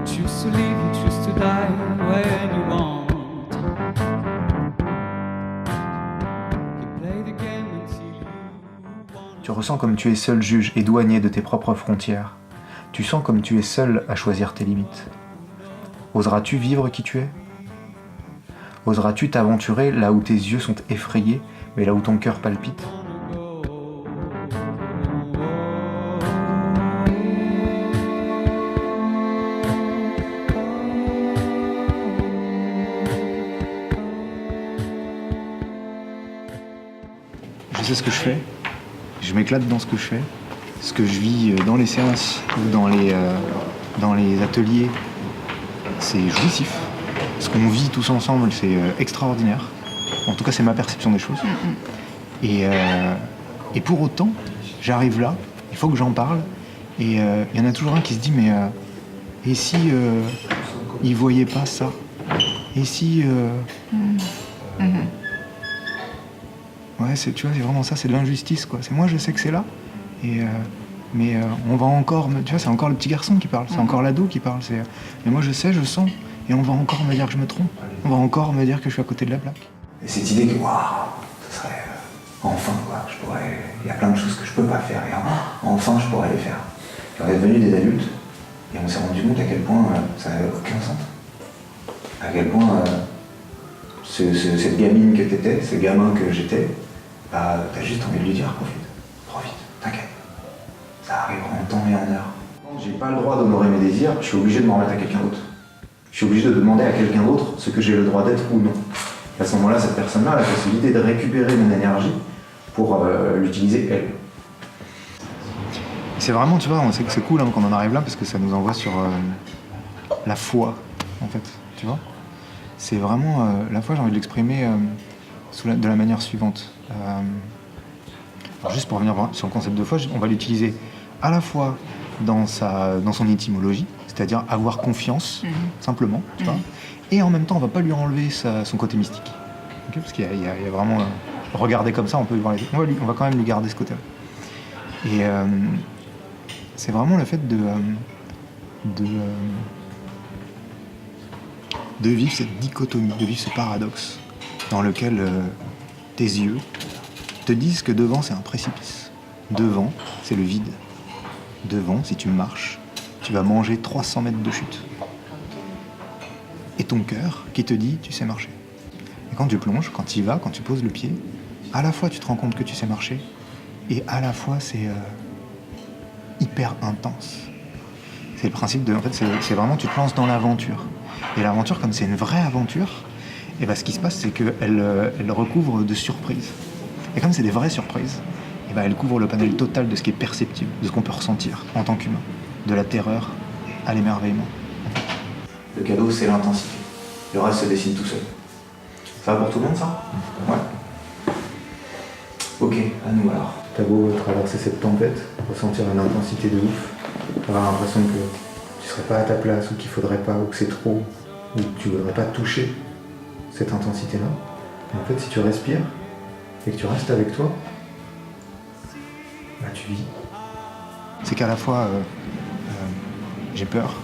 choose to live, you choose to die when you want. You play the game until you want. Tu ressens comme tu es seul juge et douanier de tes propres frontières. Tu sens comme tu es seul à choisir tes limites. Oseras-tu vivre qui tu es ? Oseras-tu t'aventurer là où tes yeux sont effrayés, mais là où ton cœur palpite ? Je sais ce que je fais, je m'éclate dans ce que je fais, ce que je vis dans les séances ou dans les ateliers, c'est jouissif. Ce qu'on vit tous ensemble, c'est extraordinaire. En tout cas, c'est ma perception des choses. Et pour autant, j'arrive là, il faut que j'en parle, et il y en a toujours un qui se dit, mais et si il voyait pas ça ? Et si... Ouais, tu vois, c'est vraiment ça, c'est de l'injustice, quoi. C'est moi, je sais que c'est là, mais on va encore, tu vois, c'est encore le petit garçon qui parle, c'est encore l'ado qui parle. Mais moi, je sais, je sens, et on va encore me dire que je me trompe, on va encore me dire que je suis à côté de la plaque. Et cette idée que, waouh, ce serait enfin, quoi, il y a plein de choses que je peux pas faire, et enfin, je pourrais les faire. Et on est devenus des adultes, et on s'est rendu compte à quel point ça n'avait aucun sens. À quel point cette gamine que t'étais, ce gamin que j'étais, bah, t'as juste envie de lui dire profite, t'inquiète. Ça arrivera en temps et en heure. Quand j'ai pas le droit d'honorer mes désirs, je suis obligé de m'en remettre à quelqu'un d'autre. Je suis obligé de demander à quelqu'un d'autre ce que j'ai le droit d'être ou non. Et à ce moment-là, cette personne-là a la possibilité de récupérer mon énergie pour l'utiliser elle. C'est vraiment, tu vois, on sait que c'est cool hein, quand on en arrive là parce que ça nous envoie sur la foi, en fait, tu vois. C'est vraiment, la foi, j'ai envie de l'exprimer de la manière suivante. Alors juste pour revenir sur le concept de foi, on va l'utiliser à la fois dans son étymologie, c'est-à-dire avoir confiance, simplement, tu vois, et en même temps, on va pas lui enlever son côté mystique. Okay, parce qu'il y a vraiment... regarder comme ça, on peut lui voir les deux. On va quand même lui garder ce côté-là. Et c'est vraiment le fait de vivre cette dichotomie, de vivre ce paradoxe dans lequel tes yeux te disent que devant c'est un précipice, devant c'est le vide, devant si tu marches, tu vas manger 300 mètres de chute. Et ton cœur qui te dit tu sais marcher. Et quand tu plonges, quand tu y vas, quand tu poses le pied, à la fois tu te rends compte que tu sais marcher et à la fois c'est hyper intense. C'est le principe en fait c'est vraiment tu te lances dans l'aventure. Et l'aventure, comme c'est une vraie aventure, et ben, ce qui se passe, c'est qu'elle recouvre de surprises. Et comme c'est des vraies surprises, et ben, elle couvre le panel total de ce qui est perceptible, de ce qu'on peut ressentir en tant qu'humain, de la terreur à l'émerveillement. Le cadeau, c'est l'intensité. Le reste se dessine tout seul. Ça va pour tout le monde, ça ? Ouais. Ok, à nous alors. T'as beau traverser cette tempête, ressentir une intensité de ouf, avoir l'impression que tu serais pas à ta place, ou qu'il faudrait pas, ou que c'est trop, ou que tu voudrais pas toucher cette intensité-là. Et en fait, si tu respires et que tu restes avec toi, bah tu vis. C'est qu'à la fois, j'ai peur,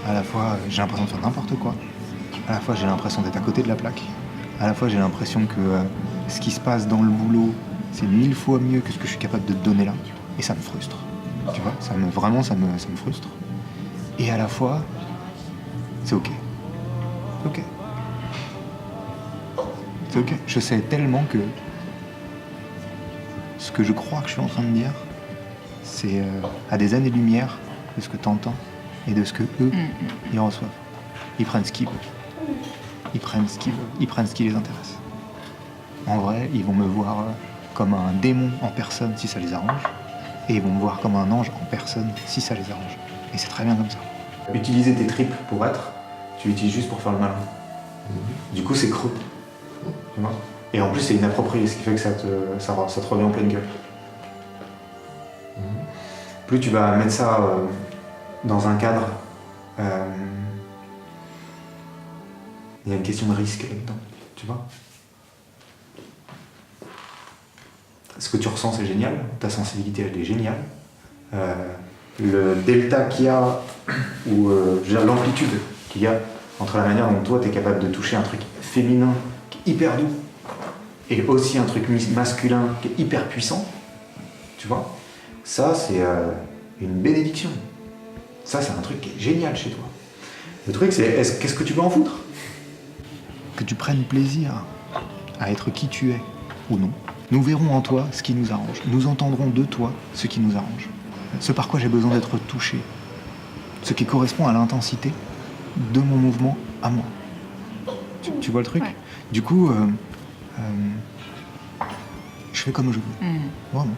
à la fois j'ai l'impression de faire n'importe quoi, à la fois j'ai l'impression d'être à côté de la plaque, à la fois j'ai l'impression que ce qui se passe dans le boulot, c'est 1000 fois mieux que ce que je suis capable de te donner là, et ça me frustre. Tu vois, ça me frustre. Et à la fois, c'est ok. Ok. C'est ok. Je sais tellement que ce que je crois que je suis en train de dire, c'est à des années-lumière de ce que tu entends et de ce que eux, ils reçoivent. Ils prennent ce qu'ils veulent. Ils prennent ce qu'ils veulent. Ils prennent ce qui les intéresse. En vrai, ils vont me voir comme un démon en personne si ça les arrange. Et ils vont me voir comme un ange en personne si ça les arrange. Et c'est très bien comme ça. Utiliser tes tripes pour être, tu l'utilises juste pour faire le malin. Du coup, c'est creux. Tu vois ? Et en plus, c'est inapproprié, ce qui fait que ça te revient en pleine gueule. Plus tu vas mettre ça dans un cadre, il y a une question de risque là-dedans, tu vois ? Ce que tu ressens, c'est génial, ta sensibilité, elle est géniale. le delta qu'il y a, ou je veux dire, l'amplitude qu'il y a entre la manière dont toi tu es capable de toucher un truc féminin qui est hyper doux et aussi un truc masculin qui est hyper puissant, tu vois, ça c'est une bénédiction. Ça c'est un truc qui est génial chez toi. Le truc c'est qu'est-ce que tu peux en foutre? Que tu prennes plaisir à être qui tu es ou non. Nous verrons en toi ce qui nous arrange. Nous entendrons de toi ce qui nous arrange. Ce par quoi j'ai besoin d'être touché. Ce qui correspond à l'intensité de mon mouvement à moi. Tu vois le truc? Ouais. Du coup, je fais comme je veux. Vraiment.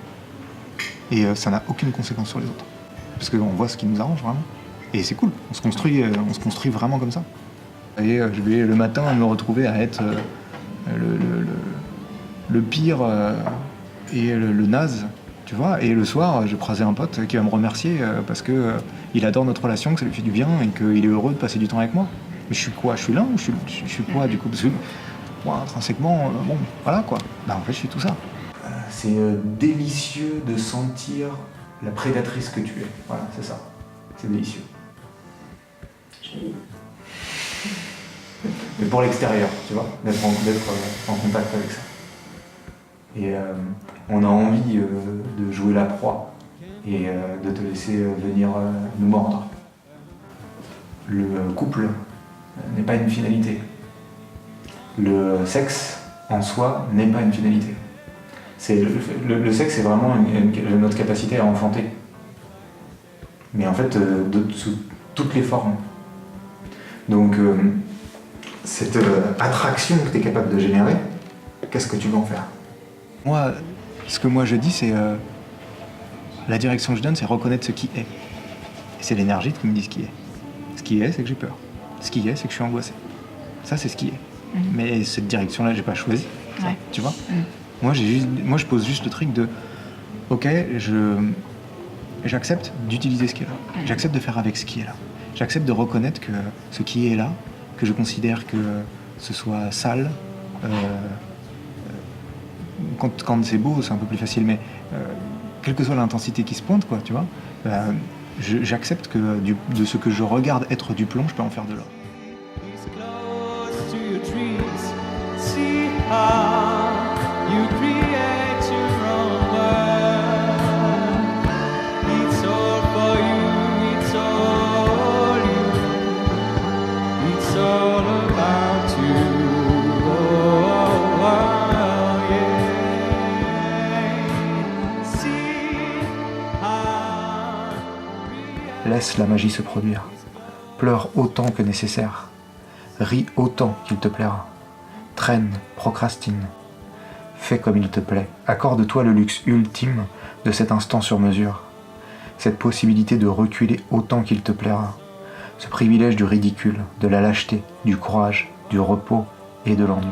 Et ça n'a aucune conséquence sur les autres. Parce qu'on voit ce qui nous arrange vraiment. Et c'est cool. On se construit vraiment comme ça. Et je vais le matin me retrouver à être le pire et le naze, tu vois. Et le soir, je croisais un pote qui va me remercier parce que il adore notre relation, que ça lui fait du bien et qu'il est heureux de passer du temps avec moi. Mais je suis quoi? Je suis l'un ou je suis quoi du coup? Parce que moi, intrinsèquement, bon, voilà quoi. Bah en fait, je suis tout ça. C'est délicieux de sentir la prédatrice que tu es. Voilà, c'est ça. C'est délicieux. Mais pour l'extérieur, tu vois, d'être en contact avec ça. Et on a envie de jouer la proie et de te laisser venir nous mordre. Le couple n'est pas une finalité. Le sexe en soi n'est pas une finalité. Le sexe c'est vraiment notre capacité à enfanter. Mais en fait, sous toutes les formes. Donc, cette attraction que tu es capable de générer, qu'est-ce que tu veux en faire? Moi, ce que moi je dis, c'est la direction que je donne, c'est reconnaître ce qui est. Et c'est l'énergie qui me dit ce qui est. Ce qui est, c'est que j'ai peur. Ce qui est, c'est que je suis angoissé. Ça, c'est ce qui est. Mais cette direction-là, j'ai pas choisi. Ça, Ouais. tu vois. Moi, je pose juste le truc de, ok, j'accepte d'utiliser ce qui est là. J'accepte de faire avec ce qui est là. J'accepte de reconnaître que ce qui est là, que je considère que ce soit sale, quand c'est beau, c'est un peu plus facile, mais quelle que soit l'intensité qui se pointe, quoi, tu vois, j'accepte que de ce que je regarde être du plomb, je peux en faire de l'or. Close to your dreams. See how you create your own world. It's all for you. It's all you. It's all about you. Oh, yeah. See how. Laisse la magie se produire. Pleure autant que nécessaire. Ris autant qu'il te plaira. Traîne, procrastine. Fais comme il te plaît. Accorde-toi le luxe ultime de cet instant sur mesure. Cette possibilité de reculer autant qu'il te plaira. Ce privilège du ridicule, de la lâcheté, du courage, du repos et de l'ennui.